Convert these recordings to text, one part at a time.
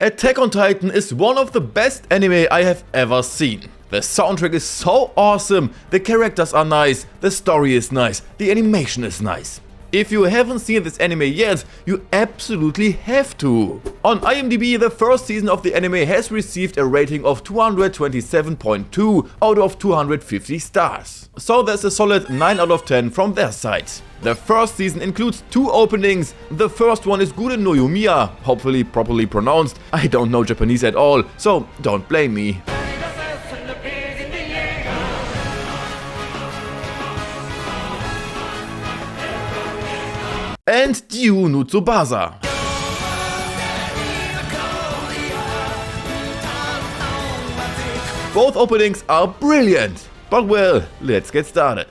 Attack on Titan is one of the best anime I have ever seen. The soundtrack is so awesome, the characters are nice, the story is nice, the animation is nice. If you haven't seen this anime yet, you absolutely have to. On IMDb, the first season of the anime has received a rating of 227.2 out of 250 stars. So there's a solid 9 out of 10 from their side. The first season includes 2 openings. The first one is Gure no Yumiya, hopefully properly pronounced. I don't know Japanese at all, so don't blame me. And Diu no Tsubasa. Both openings are brilliant, but well, let's get started.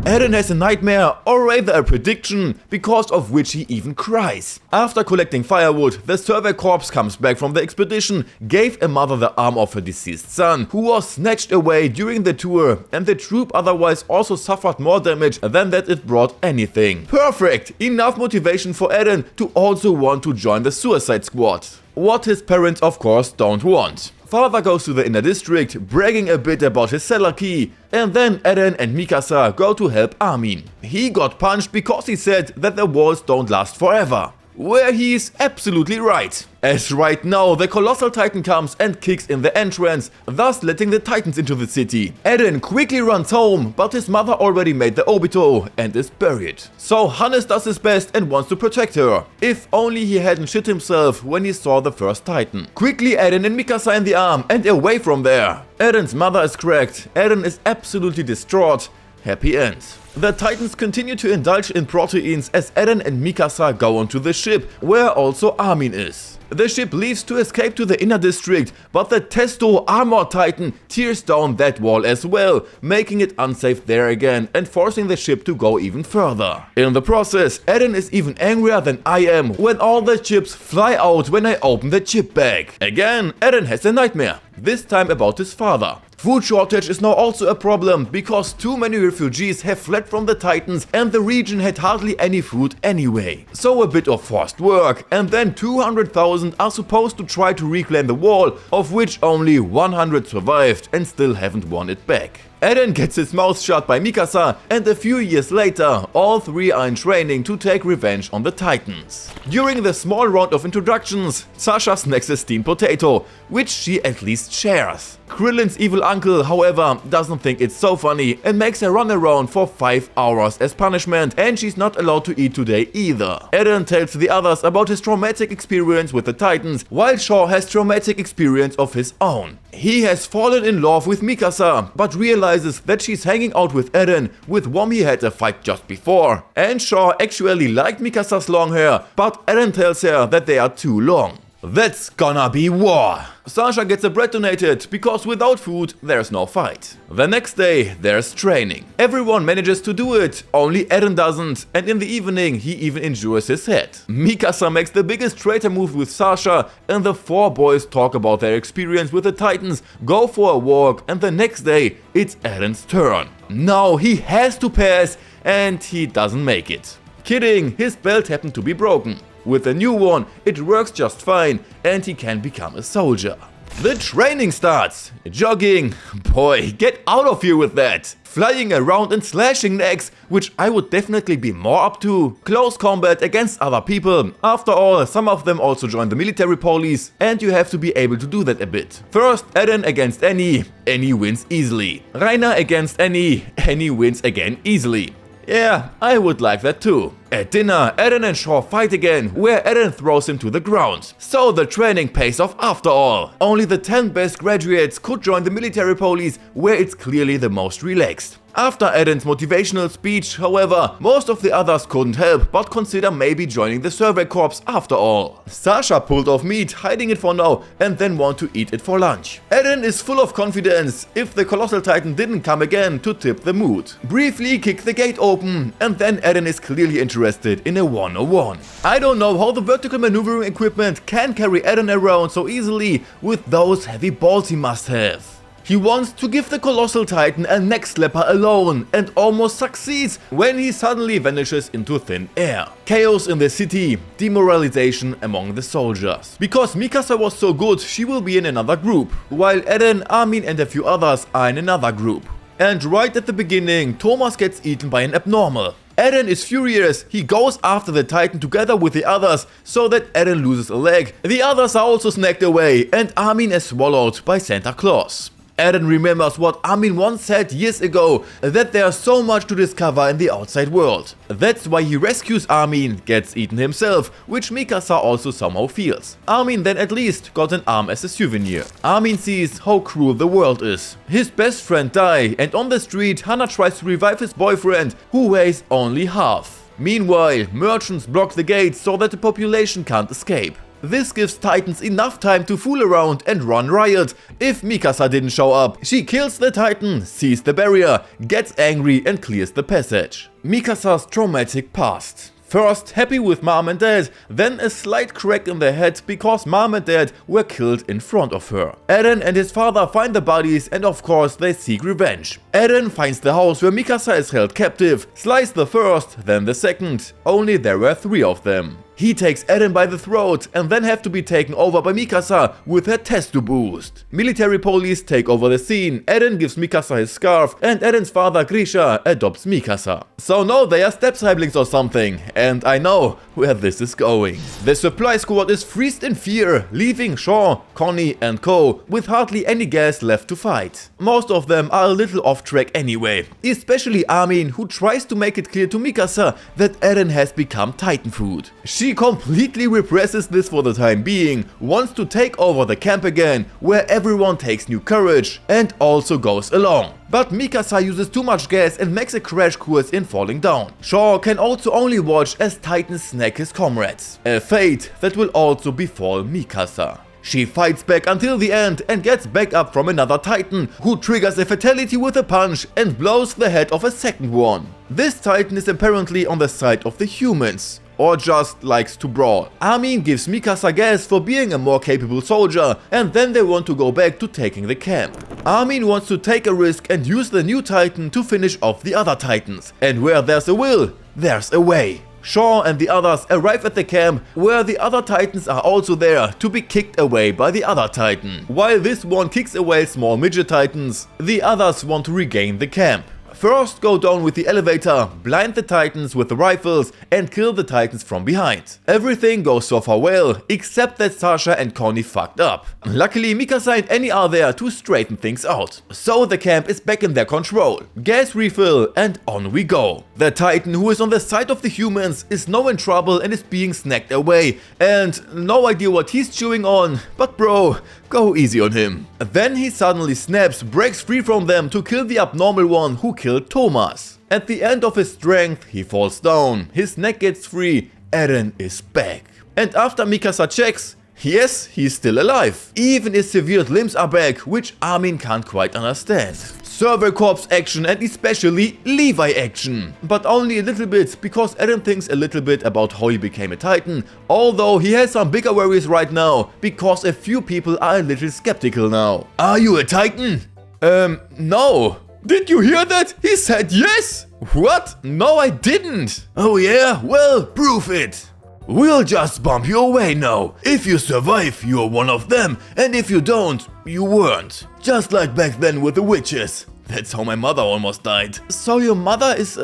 Eren has a nightmare, or rather a prediction, because of which he even cries. After collecting firewood, the survey corps comes back from the expedition, gave a mother the arm of her deceased son, who was snatched away during the tour, and the troop otherwise also suffered more damage than that it brought anything. Perfect! Enough motivation for Eren to also want to join the suicide squad. What his parents of course don't want. Father goes to the inner district, bragging a bit about his cellar key, and then Eren and Mikasa go to help Armin. He got punched because he said that the walls don't last forever. Where he is absolutely right. As right now, the Colossal Titan comes and kicks in the entrance, thus letting the Titans into the city. Eren quickly runs home, but his mother already made the Obito and is buried. So Hannes does his best and wants to protect her. If only he hadn't shit himself when he saw the first Titan. Quickly Eren and Mikasa in the arm and away from there. Eren's mother is cracked, Eren is absolutely distraught. Happy end. The Titans continue to indulge in proteins as Eren and Mikasa go onto the ship, where also Armin is. The ship leaves to escape to the inner district, but the Testo Armor Titan tears down that wall as well, making it unsafe there again and forcing the ship to go even further. In the process, Eren is even angrier than I am when all the chips fly out when I open the chip bag. Again, Eren has a nightmare, this time about his father. Food shortage is now also a problem because too many refugees have fled from the Titans and the region had hardly any food anyway. So a bit of forced work, and then 200,000 are supposed to try to reclaim the wall, of which only 100 survived and still haven't won it back. Eren gets his mouth shut by Mikasa, and a few years later, all 3 are in training to take revenge on the Titans. During the small round of introductions, Sasha snacks a steamed potato, which she at least shares. Krillin's evil uncle, however, doesn't think it's so funny and makes her run around for 5 hours as punishment, and she's not allowed to eat today either. Eren tells the others about his traumatic experience with the Titans, while Shaw has traumatic experience of his own. He has fallen in love with Mikasa, but realizes that she's hanging out with Eren, with whom he had a fight just before. And Shaw actually liked Mikasa's long hair, but Eren tells her that they are too long. That's gonna be war! Sasha gets a bread donated, because without food there's no fight. The next day there's training. Everyone manages to do it, only Eren doesn't, and in the evening he even injures his head. Mikasa makes the biggest traitor move with Sasha, and the 4 boys talk about their experience with the Titans, go for a walk, and the next day it's Eren's turn. Now he has to pass, and he doesn't make it. Kidding, his belt happened to be broken. With a new one, it works just fine and he can become a soldier. The training starts. Jogging. Boy, get out of here with that. Flying around and slashing necks, which I would definitely be more up to. Close combat against other people. After all, some of them also join the military police, and you have to be able to do that a bit. First, Eren against Annie. Annie wins easily. Reiner against Annie. Annie wins again easily. Yeah, I would like that too. At dinner, Eren and Shaw fight again, where Eren throws him to the ground. So the training pays off after all. Only the 10 best graduates could join the military police, where it's clearly the most relaxed. After Eren's motivational speech, however, most of the others couldn't help but consider maybe joining the survey corps after all. Sasha pulled off meat, hiding it for now, and then want to eat it for lunch. Eren is full of confidence if the Colossal Titan didn't come again to tip the mood. Briefly kick the gate open, and then Eren is clearly interested in a 101. I don't know how the vertical maneuvering equipment can carry Eren around so easily with those heavy balls he must have. He wants to give the Colossal Titan a neck slapper alone and almost succeeds when he suddenly vanishes into thin air. Chaos in the city, demoralization among the soldiers. Because Mikasa was so good, she will be in another group, while Eren, Armin and a few others are in another group. And right at the beginning, Thomas gets eaten by an abnormal. Eren is furious, he goes after the Titan together with the others so that Eren loses a leg. The others are also snagged away and Armin is swallowed by Santa Claus. Eren remembers what Armin once said years ago, that there's so much to discover in the outside world. That's why he rescues Armin, gets eaten himself, which Mikasa also somehow feels. Armin then at least got an arm as a souvenir. Armin sees how cruel the world is. His best friend dies, and on the street Hana tries to revive his boyfriend, who weighs only half. Meanwhile, merchants block the gates so that the population can't escape. This gives Titans enough time to fool around and run riot. If Mikasa didn't show up, she kills the Titan, sees the barrier, gets angry and clears the passage. Mikasa's traumatic past. First, happy with mom and dad, then a slight crack in the head because mom and dad were killed in front of her. Eren and his father find the bodies and of course they seek revenge. Eren finds the house where Mikasa is held captive, slice the first, then the second, only there were 3 of them. He takes Eren by the throat and then have to be taken over by Mikasa with her testo boost. Military police take over the scene, Eren gives Mikasa his scarf and Eren's father Grisha adopts Mikasa. So no, they are step-siblings or something, and I know where this is going. The supply squad is freezed in fear, leaving Shaw, Connie and co. with hardly any gas left to fight. Most of them are a little off track anyway, especially Armin, who tries to make it clear to Mikasa that Eren has become Titan food. She completely represses this for the time being, wants to take over the camp again, where everyone takes new courage and also goes along. But Mikasa uses too much gas and makes a crash course in falling down. Shaw can also only watch as Titans snag his comrades, a fate that will also befall Mikasa. She fights back until the end and gets back up from another Titan, who triggers a fatality with a punch and blows the head of a second one. This Titan is apparently on the side of the humans, or just likes to brawl. Armin gives Mikasa gas for being a more capable soldier, and then they want to go back to taking the camp. Armin wants to take a risk and use the new Titan to finish off the other Titans, and where there's a will, there's a way. Shaw and the others arrive at the camp, where the other Titans are also there to be kicked away by the other Titan. While this one kicks away small midget Titans, the others want to regain the camp. First, go down with the elevator, blind the Titans with the rifles and kill the Titans from behind. Everything goes so far well, except that Sasha and Connie fucked up. Luckily, Mikasa and Annie are there to straighten things out. So the camp is back in their control. Gas refill and on we go. The Titan who is on the side of the humans is now in trouble and is being snagged away. And no idea what he's chewing on, but bro, go easy on him. Then he suddenly snaps, breaks free from them to kill the abnormal one who killed Thomas. At the end of his strength, he falls down, his neck gets free, Eren is back. And after Mikasa checks, yes, he's still alive. Even his severed limbs are back, which Armin can't quite understand. Server Corps action and especially Levi action. But only a little bit, because Eren thinks a little bit about how he became a Titan, although he has some bigger worries right now, because a few people are a little skeptical now. Are you a Titan? No. Did you hear that? He said yes! What? No, I didn't. Oh yeah? Well, prove it. We'll just bump you away now. If you survive, you're one of them, and if you don't, you weren't. Just like back then with the witches. That's how my mother almost died. So your mother is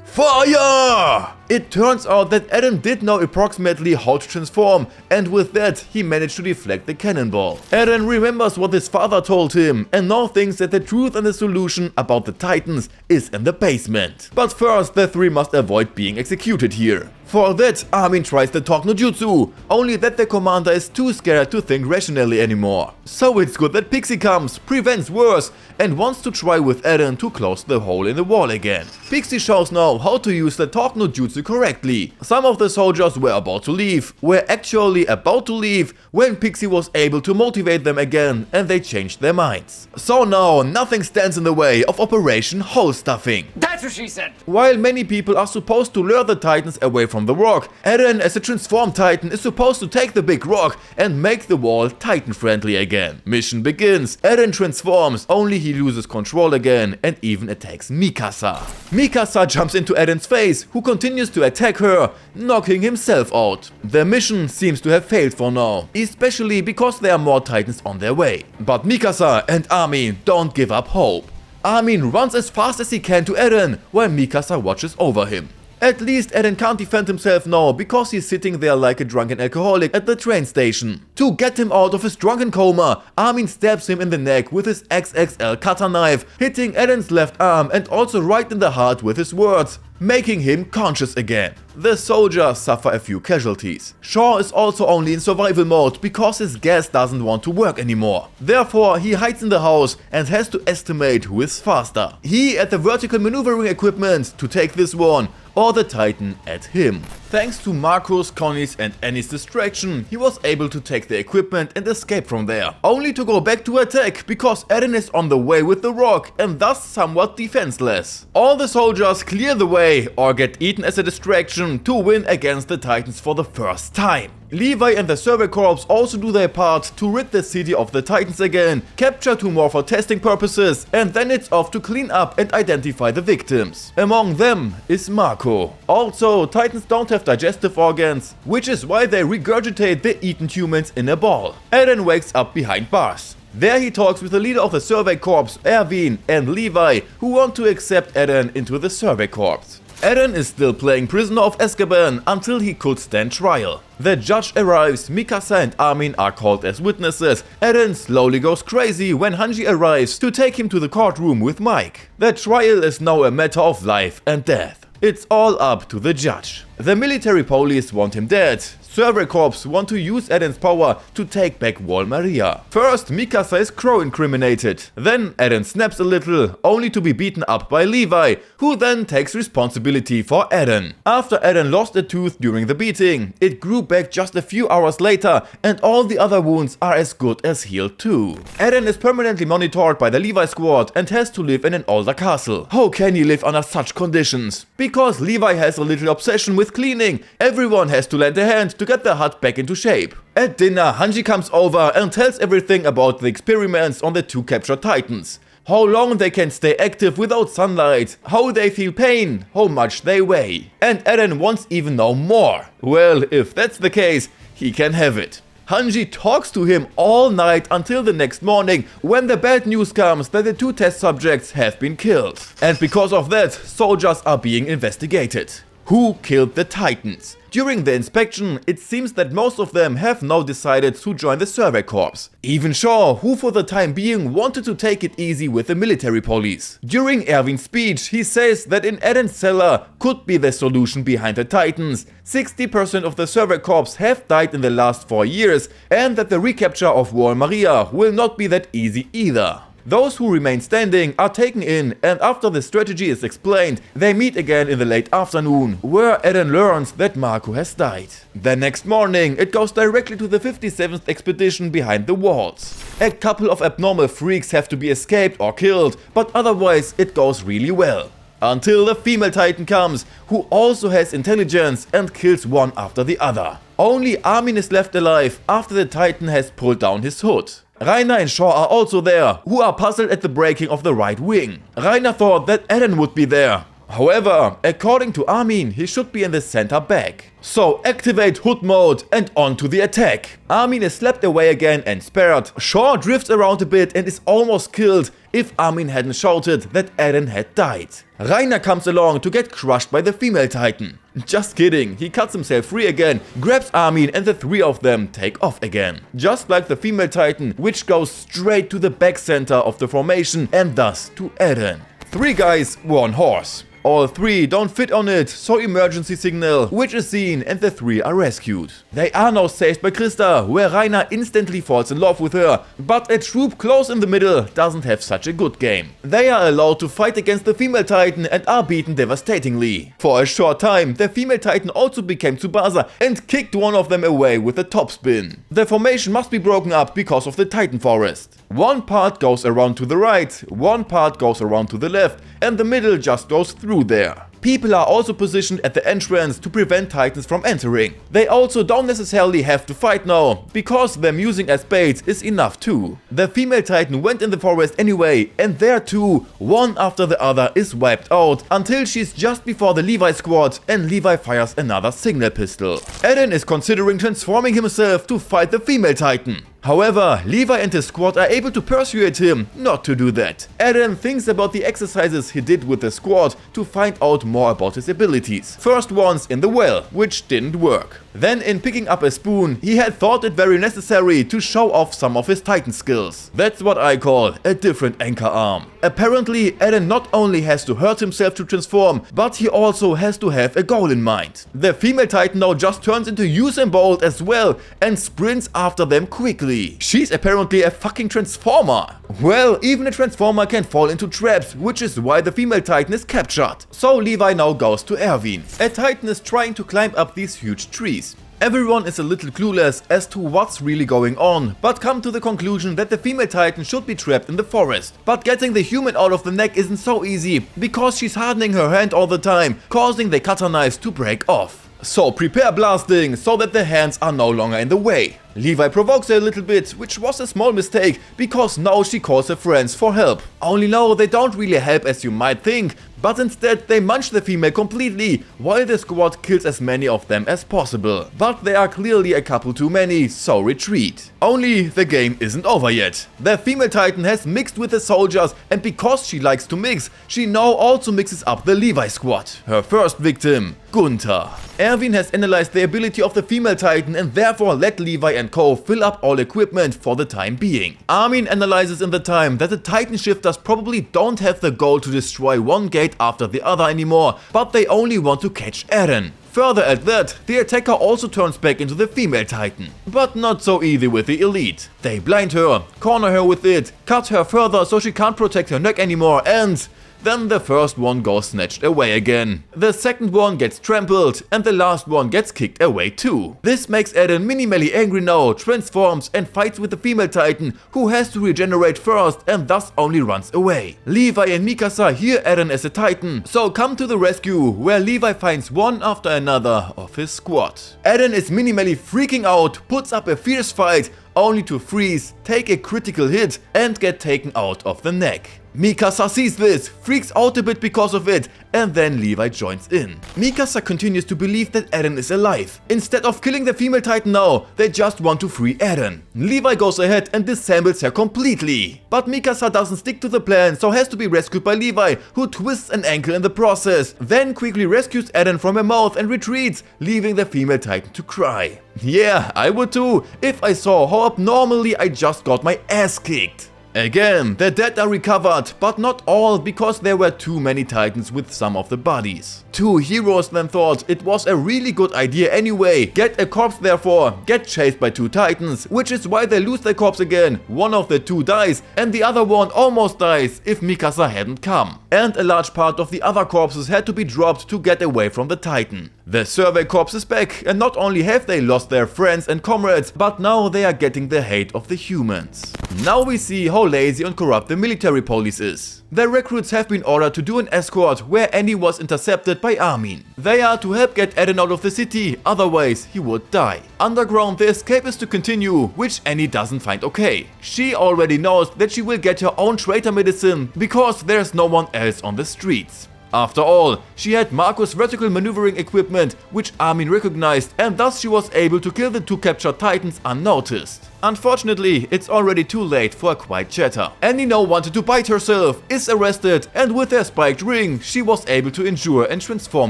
fire! It turns out that Eren did know approximately how to transform, and with that he managed to deflect the cannonball. Eren remembers what his father told him and now thinks that the truth and the solution about the Titans is in the basement. But first the 3 must avoid being executed here. For that, Armin tries the talk no jutsu, only that the commander is too scared to think rationally anymore. So it's good that Pixie comes, prevents worse, and wants to try with Eren to close the hole in the wall again. Pixie shows now how to use the talk no jutsu jutsu correctly. Some of the soldiers were about to leave, were actually about to leave when Pixie was able to motivate them again and they changed their minds. So now nothing stands in the way of Operation Hole Stuffing. That's what she said! While many people are supposed to lure the Titans away from the rock, Eren as a transformed Titan is supposed to take the big rock and make the wall Titan friendly again. Mission begins. Eren transforms, only he loses control again and even attacks Mikasa. Mikasa jumps into Eren's face, who continues to attack her, knocking himself out. Their mission seems to have failed for now, especially because there are more Titans on their way. But Mikasa and Armin don't give up hope. Armin runs as fast as he can to Eren, while Mikasa watches over him. At least Eren can't defend himself now, because he's sitting there like a drunken alcoholic at the train station. To get him out of his drunken coma, Armin stabs him in the neck with his XXL cutter knife, hitting Eren's left arm and also right in the heart with his words, making him conscious again. The soldiers suffer a few casualties. Shaw is also only in survival mode because his gas doesn't want to work anymore. Therefore, he hides in the house and has to estimate who is faster. He at the vertical maneuvering equipment to take this one, or the Titan at him. Thanks to Marcus, Connie's and Annie's distraction, he was able to take the equipment and escape from there, only to go back to attack because Eren is on the way with the rock and thus somewhat defenseless. All the soldiers clear the way or get eaten as a distraction to win against the Titans for the first time. Levi and the Survey Corps also do their part to rid the city of the Titans again, capture 2 more for testing purposes, and then it's off to clean up and identify the victims. Among them is Marco. Also, Titans don't have digestive organs, which is why they regurgitate the eaten humans in a ball. Eren wakes up behind bars. There he talks with the leader of the Survey Corps, Erwin, and Levi, who want to accept Eren into the Survey Corps. Eren is still playing prisoner of Azkaban until he could stand trial. The judge arrives, Mikasa and Armin are called as witnesses. Eren slowly goes crazy when Hanji arrives to take him to the courtroom with Mike. The trial is now a matter of life and death. It's all up to the judge. The military police want him dead. Survey Corps want to use Eren's power to take back Wall Maria. First, Mikasa is crow-incriminated. Then Eren snaps a little, only to be beaten up by Levi, who then takes responsibility for Eren. After Eren lost a tooth during the beating, it grew back just a few hours later and all the other wounds are as good as healed too. Eren is permanently monitored by the Levi squad and has to live in an older castle. How can he live under such conditions? Because Levi has a little obsession with cleaning. Everyone has to lend a hand to get the hut back into shape. At dinner, Hanji comes over and tells everything about the experiments on the 2 captured Titans. How long they can stay active without sunlight, how they feel pain, how much they weigh. And Eren wants even know more. Well, if that's the case, he can have it. Hanji talks to him all night until the next morning, when the bad news comes that the 2 test subjects have been killed. And because of that, soldiers are being investigated. Who killed the Titans? During the inspection, it seems that most of them have now decided to join the Survey Corps. Even Shaw, who for the time being wanted to take it easy with the military police. During Erwin's speech, he says that in Eren's cellar could be the solution behind the Titans. 60% of the Survey Corps have died in the last 4 years, and that the recapture of Wall Maria will not be that easy either. Those who remain standing are taken in, and after the strategy is explained, they meet again in the late afternoon, where Eren learns that Marco has died. The next morning, it goes directly to the 57th expedition behind the walls. A couple of abnormal freaks have to be escaped or killed, but otherwise it goes really well. Until the female Titan comes, who also has intelligence and kills one after the other. Only Armin is left alive after the Titan has pulled down his hood. Rainer and Shaw are also there, who are puzzled at the breaking of the right wing. Rainer thought that Eren would be there. However, according to Armin, he should be in the center back. So activate hood mode and on to the attack. Armin is slapped away again and spared. Shaw drifts around a bit and is almost killed if Armin hadn't shouted that Eren had died. Rainer comes along to get crushed by the female Titan. Just kidding, he cuts himself free again, grabs Armin and the 3 of them take off again. Just like the female Titan, which goes straight to the back center of the formation and thus to Eren. 3 guys, 1 horse. All three don't fit on it, so emergency signal, which is seen and the three are rescued. They are now saved by Krista, where Rainer instantly falls in love with her, but a troop close in the middle doesn't have such a good game. They are allowed to fight against the female titan and are beaten devastatingly. For a short time, the female titan also became Tsubasa and kicked one of them away with a topspin. The formation must be broken up because of the titan forest. One part goes around to the right, one part goes around to the left, and the middle just goes through there. People are also positioned at the entrance to prevent titans from entering. They also don't necessarily have to fight now, because them using as baits is enough too. The female titan went in the forest anyway, and there too, one after the other is wiped out, until she's just before the Levi squad and Levi fires another signal pistol. Eren is considering transforming himself to fight the female titan. However, Levi and his squad are able to persuade him not to do that. Eren thinks about the exercises he did with the squad to find out more about his abilities. First once in the well, which didn't work. Then in picking up a spoon, he had thought it very necessary to show off some of his titan skills. That's what I call a different anchor arm. Apparently, Eren not only has to hurt himself to transform, but he also has to have a goal in mind. The female titan now just turns into Usain Bolt as well and sprints after them quickly. She's apparently a fucking transformer. Well, even a transformer can fall into traps, which is why the female titan is captured. So Levi now goes to Erwin. A titan is trying to climb up these huge trees. Everyone is a little clueless as to what's really going on, but come to the conclusion that the female titan should be trapped in the forest. But getting the human out of the neck isn't so easy, because she's hardening her hand all the time, causing the cutter knives to break off. So prepare blasting, so that the hands are no longer in the way. Levi provokes her a little bit, which was a small mistake, because now she calls her friends for help. Only now they don't really help as you might think, but instead they munch the female completely, while the squad kills as many of them as possible. But there are clearly a couple too many, so retreat. Only the game isn't over yet. The female titan has mixed with the soldiers, and because she likes to mix, she now also mixes up the Levi squad. Her first victim, Gunther. Erwin has analyzed the ability of the female titan and therefore let Levi and co fill up all equipment for the time being. Armin analyzes in the time that the titan shifters probably don't have the goal to destroy one gate after the other anymore, but they only want to catch Eren. Further at that, the attacker also turns back into the female titan. But not so easy with the elite. They blind her, corner her with it, cut her further so she can't protect her neck anymore, and then the first one goes snatched away again. The second one gets trampled and the last one gets kicked away too. This makes Eren minimally angry now, transforms and fights with the female titan, who has to regenerate first and thus only runs away. Levi and Mikasa hear Eren as a titan, so come to the rescue, where Levi finds one after another of his squad. Eren is minimally freaking out, puts up a fierce fight, only to freeze, take a critical hit and get taken out of the neck. Mikasa sees this, freaks out a bit because of it, and then Levi joins in. Mikasa continues to believe that Eren is alive. Instead of killing the female titan now, they just want to free Eren. Levi goes ahead and disassembles her completely. But Mikasa doesn't stick to the plan, so has to be rescued by Levi, who twists an ankle in the process, then quickly rescues Eren from her mouth and retreats, leaving the female titan to cry. Yeah, I would too, if I saw how abnormally I just got my ass kicked. Again, the dead are recovered, but not all, because there were too many titans with some of the bodies. Two heroes then thought it was a really good idea anyway. Get a corpse therefore, get chased by two titans, which is why they lose their corpse again. One of the two dies, and the other one almost dies if Mikasa hadn't come. And a large part of the other corpses had to be dropped to get away from the titan. The survey corps is back, and not only have they lost their friends and comrades, but now they are getting the hate of the humans. Now we see how lazy and corrupt the military police is. The recruits have been ordered to do an escort where Annie was intercepted by Armin. They are to help get Eren out of the city, otherwise he would die. Underground, the escape is to continue, which Annie doesn't find okay. She already knows that she will get her own traitor medicine because there's no one else on the streets. After all, she had Marco's vertical maneuvering equipment, which Armin recognized, and thus she was able to kill the two captured titans unnoticed. Unfortunately, it's already too late for a quiet chatter. Annie now wanted to bite herself, is arrested, and with her spiked ring, she was able to endure and transform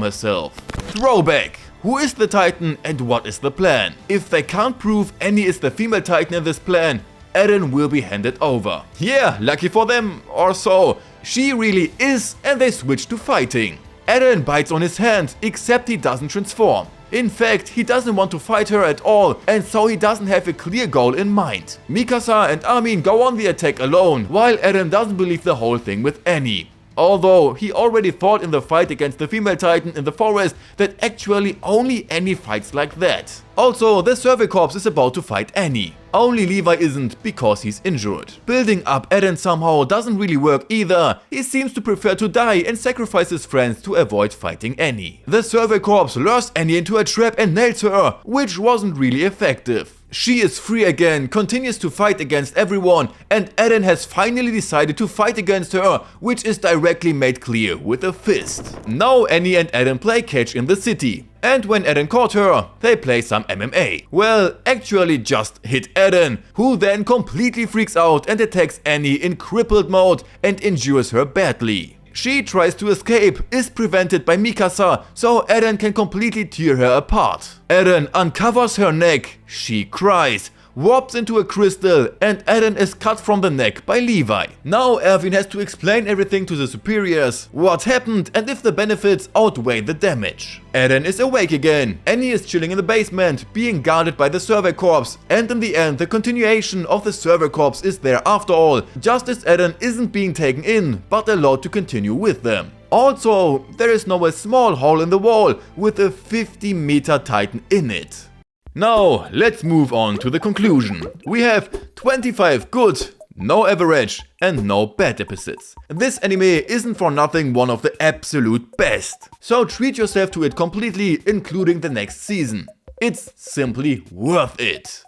herself. Throwback! Who is the titan and what is the plan? If they can't prove Annie is the female titan in this plan, Eren will be handed over. Yeah, lucky for them, or so. She really is, and they switch to fighting. Eren bites on his hand, except he doesn't transform. In fact, he doesn't want to fight her at all, and so he doesn't have a clear goal in mind. Mikasa and Armin go on the attack alone, while Eren doesn't believe the whole thing with Annie. Although he already thought in the fight against the female titan in the forest that actually only Annie fights like that. Also, the Survey Corps is about to fight Annie. Only Levi isn't, because he's injured. Building up Eren somehow doesn't really work either. He seems to prefer to die and sacrifice his friends to avoid fighting Annie. The Survey Corps lures Annie into a trap and nails her, which wasn't really effective. She is free again, continues to fight against everyone, and Eren has finally decided to fight against her, which is directly made clear with a fist. Now Annie and Eren play catch in the city. And when Eren caught her, they play some MMA. Well, actually just hit Eren, who then completely freaks out and attacks Annie in crippled mode and injures her badly. She tries to escape, is prevented by Mikasa, so Eren can completely tear her apart. Eren uncovers her neck, she cries, warps into a crystal, and Eren is cut from the neck by Levi. Now Erwin has to explain everything to the superiors, what happened and if the benefits outweigh the damage. Eren is awake again. Annie is chilling in the basement, being guarded by the Survey Corps, and in the end the continuation of the Survey Corps is there after all, just as Eren isn't being taken in, but allowed to continue with them. Also, there is now a small hole in the wall with a 50-meter titan in it. Now, let's move on to the conclusion. We have 25 good, no average, and no bad episodes. This anime isn't for nothing one of the absolute best. So treat yourself to it completely, including the next season. It's simply worth it.